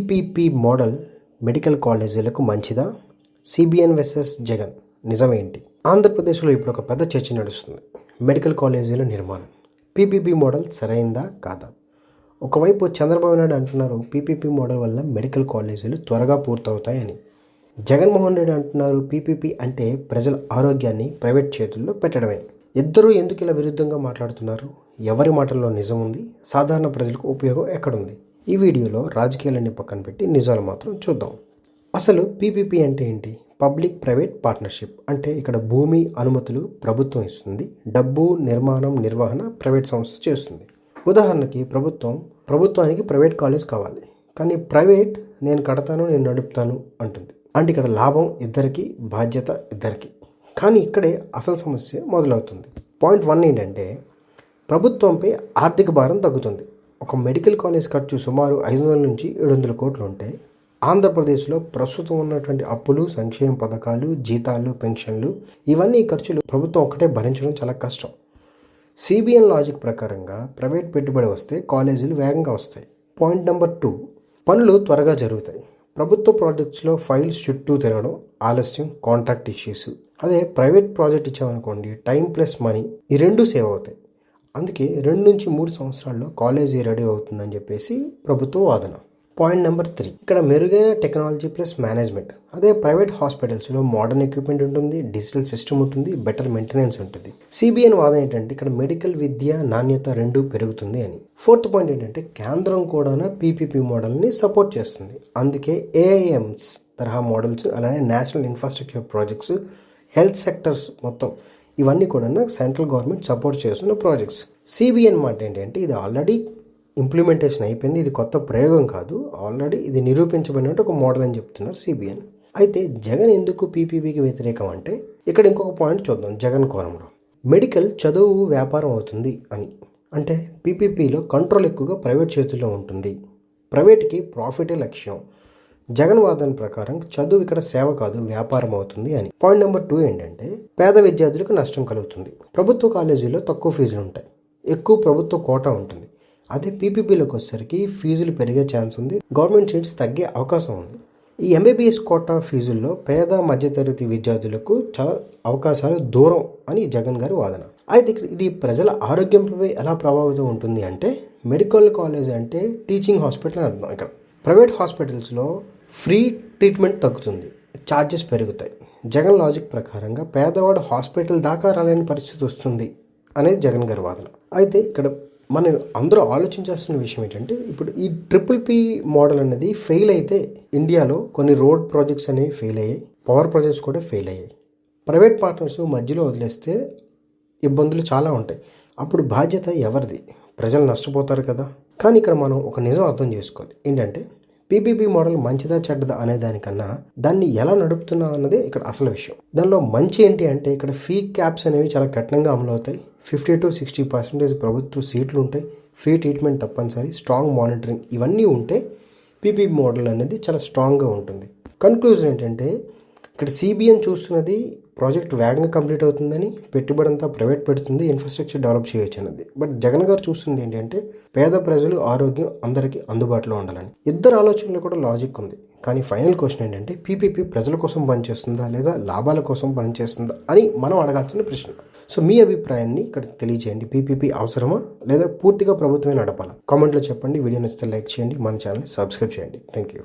PPP model medical కాలేజీలకు మంచిదా? CBN versus Jagan నిజమేంటి? ఆంధ్రప్రదేశ్లో ఇప్పుడు ఒక పెద్ద చర్చ నడుస్తుంది. మెడికల్ కాలేజీల నిర్మాణం పీపీపీ మోడల్ సరైందా కాదా? ఒకవైపు చంద్రబాబు నాయుడు అంటున్నారు పీపీపీ మోడల్ వల్ల మెడికల్ కాలేజీలు త్వరగా పూర్తవుతాయని. జగన్మోహన్ రెడ్డి అంటున్నారు పీపీపీ అంటే ప్రజల ఆరోగ్యాన్ని ప్రైవేట్ చేతుల్లో పెట్టడమే. ఇద్దరూ ఎందుకు ఇలా విరుద్ధంగా మాట్లాడుతున్నారు? ఎవరి మాటల్లో నిజం ఉంది? సాధారణ ప్రజలకు ఉపయోగం ఎక్కడుంది? ఈ వీడియోలో రాజకీయాలన్నీ పక్కన పెట్టి నిజాలు మాత్రం చూద్దాం. అసలు పీపీపీ అంటే ఏంటి? Public private partnership. అంటే ఇక్కడ భూమి, అనుమతులు ప్రభుత్వం ఇస్తుంది, డబ్బు, నిర్మాణం, నిర్వహణ ప్రైవేట్ సంస్థ చేస్తుంది. ఉదాహరణకి ప్రభుత్వానికి ప్రైవేట్ కాలేజ్ కావాలి, కానీ ప్రైవేట్ నేను కడతాను, నేను నడుపుతాను అంటుంది. అంటే ఇక్కడ లాభం ఇద్దరికి, బాధ్యత ఇద్దరికి. కానీ ఇక్కడే అసలు సమస్య మొదలవుతుంది. పాయింట్ 1 ఏంటంటే ప్రభుత్వంపై ఆర్థిక భారం తగ్గుతుంది. ఒక మెడికల్ కాలేజ్ ఖర్చు సుమారు 500 నుంచి 700 కోట్లు ఉంటే ఆంధ్రప్రదేశ్లో ప్రస్తుతం ఉన్నటువంటి అప్పులు, సంక్షేమ పథకాలు, జీతాలు, పెన్షన్లు ఇవన్నీ ఖర్చులు ప్రభుత్వం ఒక్కటే భరించడం చాలా కష్టం. సిబిఎన్ లాజిక్ ప్రకారంగా ప్రైవేట్ పెట్టుబడి వస్తే కాలేజీలు వేగంగా వస్తాయి. పాయింట్ నెంబర్ 2, పనులు త్వరగా జరుగుతాయి. ప్రభుత్వ ప్రాజెక్ట్స్లో ఫైల్స్ చుట్టూ తిరగడం, ఆలస్యం, కాంట్రాక్ట్ ఇష్యూస్. అదే ప్రైవేట్ ప్రాజెక్ట్ ఇచ్చామనుకోండి, టైం ప్లస్ మనీ ఈ రెండు సేవ్ అవుతాయి. అందుకే 2 నుంచి 3 సంవత్సరాల్లో కాలేజీ రెడీ అవుతుందని చెప్పేసి ప్రభుత్వ వాదన. పాయింట్ నెంబర్ 3, ఇక్కడ మెరుగైన టెక్నాలజీ ప్లస్ మేనేజ్మెంట్. అదే ప్రైవేట్ హాస్పిటల్స్లో మోడర్న్ ఎక్విప్మెంట్ ఉంటుంది, డిజిటల్ సిస్టమ్ ఉంటుంది, బెటర్ మెయింటెనెన్స్ ఉంటుంది. సిబిఎన్ వాదన ఏంటంటే ఇక్కడ మెడికల్ విద్య నాణ్యత రెండూ పెరుగుతుంది అని. 4th పాయింట్ ఏంటంటే కేంద్రం కూడా పీపీపీ మోడల్ని సపోర్ట్ చేస్తుంది. అందుకే ఏఐఎమ్స్ తరహా మోడల్స్, అలానే national infrastructure projects, health sectors మొత్తం ఇవన్నీ కూడా సెంట్రల్ గవర్నమెంట్ సపోర్ట్ చేస్తున్న ప్రాజెక్ట్స్. సిబిఎన్ మాట ఏంటంటే ఇది ఆల్రెడీ ఇంప్లిమెంటేషన్ అయిపోయింది, ఇది కొత్త ప్రయోగం కాదు, ఆల్రెడీ ఇది నిరూపించబడినట్టు ఒక మోడల్ అని చెప్తున్నారు సిబిఎన్. అయితే జగన్ ఎందుకు పీపీపీకి వ్యతిరేకం అంటే ఇక్కడ ఇంకొక పాయింట్ చూద్దాం. జగన్ కోణంలో మెడికల్ చదువు వ్యాపారం అవుతుంది అని. అంటే పీపీపీలో కంట్రోల్ ఎక్కువగా ప్రైవేట్ చేతుల్లో ఉంటుంది, ప్రైవేట్కి ప్రాఫిటే లక్ష్యం. జగన్ వాదన ప్రకారం చదువు ఇక్కడ సేవ కాదు, వ్యాపారం అవుతుంది అని. పాయింట్ నెంబర్ 2 ఏంటంటే పేద విద్యార్థులకు నష్టం కలుగుతుంది. ప్రభుత్వ కాలేజీలో తక్కువ ఫీజులు ఉంటాయి, ఎక్కువ ప్రభుత్వ కోటా ఉంటుంది. అదే పీపీపీలోకి వచ్చేసరికి ఫీజులు పెరిగే ఛాన్స్ ఉంది, గవర్నమెంట్ సీట్స్ తగ్గే అవకాశం ఉంది. ఈ ఎంబీబీఎస్ కోటా ఫీజుల్లో పేద మధ్యతరగతి విద్యార్థులకు చాలా అవకాశాలు దూరం అని జగన్ గారి వాదన. అయితే ఇది ప్రజల ఆరోగ్యంపై ఎలా ప్రభావితం ఉంటుంది అంటే మెడికల్ కాలేజ్ అంటే టీచింగ్ హాస్పిటల్ అని అర్థం. ఇక్కడ ప్రైవేట్ హాస్పిటల్స్లో ఫ్రీ ట్రీట్మెంట్ తగ్గుతుంది, ఛార్జెస్ పెరుగుతాయి. జగన్ లాజిక్ ప్రకారంగా పేదవాడు హాస్పిటల్ దాకా రాలేని పరిస్థితి వస్తుంది అనేది జగన్ గారి వాదన. అయితే ఇక్కడ మనం అందరూ ఆలోచించాల్సిన విషయం ఏంటంటే ఇప్పుడు ఈ పీపీపీ మోడల్ అనేది ఫెయిల్ అయితే ఇండియాలో కొన్ని రోడ్ ప్రాజెక్ట్స్ అనేవి ఫెయిల్ అయ్యాయి, పవర్ ప్రాజెక్ట్స్ కూడా ఫెయిల్ అయ్యాయి. ప్రైవేట్ పార్ట్నర్స్ మధ్యలో వదిలేస్తే ఇబ్బందులు చాలా ఉంటాయి. అప్పుడు బాధ్యత ఎవరిది? ప్రజలు నష్టపోతారు కదా. కానీ ఇక్కడ మనం ఒక నిజం అర్థం చేసుకోవాలి. ఏంటంటే పీపీపీ మోడల్ మంచిదా చెడ్డదా అనే దానికన్నా దాన్ని ఎలా నడుపుతున్నా అన్నదే ఇక్కడ అసలు విషయం. దానిలో మంచి ఏంటి అంటే ఇక్కడ ఫీ క్యాప్స్ అనేవి చాలా కఠినంగా అమలు అవుతాయి. 50 to 60% ప్రభుత్వ సీట్లు ఉంటాయి, ఫ్రీ ట్రీట్మెంట్ తప్పనిసరి, స్ట్రాంగ్ మానిటరింగ్ ఇవన్నీ ఉంటే పీపీపీ మోడల్ అనేది చాలా స్ట్రాంగ్గా ఉంటుంది. కన్క్లూజన్ ఏంటంటే ఇక్కడ సిబిఎన్ చూస్తున్నది ప్రాజెక్ట్ వేగంగా కంప్లీట్ అవుతుందని, పెట్టుబడి అంతా ప్రైవేట్ పెడుతుంది, ఇన్ఫ్రాస్ట్రక్చర్ డెవలప్ చేయొచ్చు అన్నది. బట్ జగన్ గారు చూస్తుంది ఏంటంటే పేద ప్రజలు ఆరోగ్యం అందరికీ అందుబాటులో ఉండాలని. ఇద్దరు ఆలోచనలు కూడా లాజిక్ ఉంది. కానీ ఫైనల్ క్వశ్చన్ ఏంటంటే పీపీపీ ప్రజల కోసం పనిచేస్తుందా లేదా లాభాల కోసం పనిచేస్తుందా అని మనం అడగాల్సిన ప్రశ్న. సో మీ అభిప్రాయాన్ని ఇక్కడ తెలియజేయండి. పీపీపీ అవసరమా లేదా పూర్తిగా ప్రభుత్వమే నడపాలా? కామెంట్లో చెప్పండి. వీడియో నచ్చితే లైక్ చేయండి, మన ఛానల్ని సబ్స్క్రైబ్ చేయండి. Thank you.